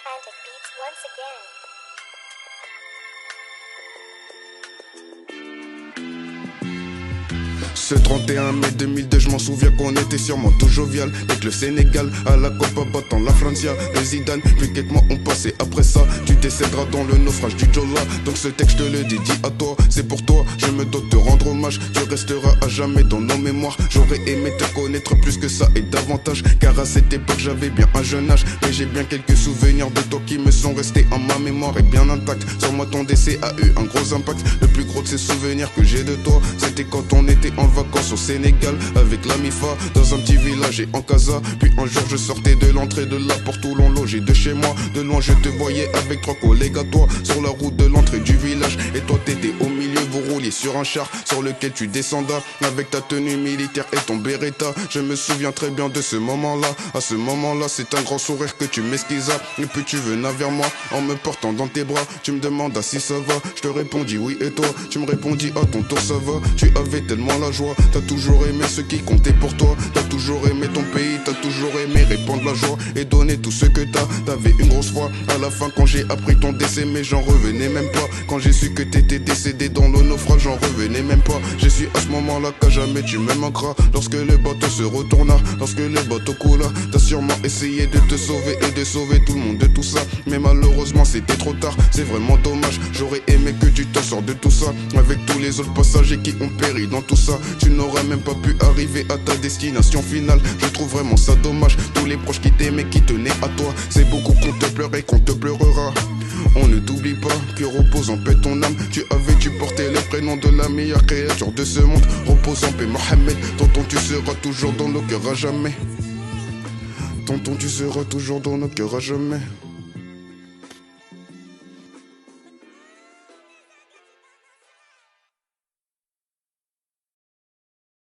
Frantic Beats once again. Ce 31 mai 2002, je m'en souviens qu'on était sûrement tout jovial. Avec le Sénégal à la Copa battant la Francia. Le Zidane, plus qu'avec moi on passait après ça. Tu décéderas dans le naufrage du Jola. Donc ce texte je te le dédie à toi. C'est pour toi, je me dois te rendre hommage. Tu resteras à jamais dans nos mémoires. J'aurais aimé te connaître plus que ça et davantage. Car à cette époque j'avais bien un jeune âge. Mais j'ai bien quelques souvenirs de toi qui me sont restés en ma mémoire et bien intacts. Sur moi ton décès a eu un gros impact. Le plus gros de ces souvenirs que j'ai de toi, c'était quand on était en vacances au Sénégal avec la MIFA dans un petit village et en casa. Puis un jour je sortais de l'entrée de la porte où l'on logeait de chez moi. De loin je te voyais avec 3 collègues à toi sur la route de l'entrée du village. Et toi t'étais au milieu, vous rouliez sur un char sur lequel tu descendras avec ta tenue militaire et ton Beretta. Je me souviens très bien de ce moment-là. À ce moment-là c'est un grand sourire que tu m'esquissas. Et puis tu venais vers moi en me portant dans tes bras. Tu me demandas si ça va, je te répondis oui et toi. Tu me répondis à ton tour ça va. Tu avais tellement la joie. T'as toujours aimé ce qui comptait pour toi. T'as toujours aimé ton pays, t'as toujours aimé répandre la joie et donner tout ce que t'as. T'avais une grosse foi à la fin quand j'ai appris ton décès, mais j'en revenais même pas. Quand j'ai su que t'étais décédé dans le naufrage, j'en revenais même pas. Je suis à ce moment-là qu'à jamais tu me manqueras. Lorsque le bateau se retourna, lorsque le bateau coula, t'as sûrement essayé de te sauver et de sauver tout le monde de tout ça. Mais malheureusement c'était trop tard, c'est vraiment dommage. J'aurais aimé que tu t'en sors de tout ça. Avec tous les autres passagers qui ont péri dans tout ça, tu n'aurais même pas pu arriver à ta destination finale. Je trouve vraiment ça dommage. Tous les proches qui t'aimaient, qui tenaient à toi, c'est beaucoup qu'on te pleure et qu'on te pleurera. On ne t'oublie pas, que repose en paix ton âme. Tu portais les prénoms de la meilleure créature de ce monde. Repose en paix Mohamed. Tonton tu seras toujours dans nos cœurs à jamais. Tonton tu seras toujours dans nos cœurs à jamais.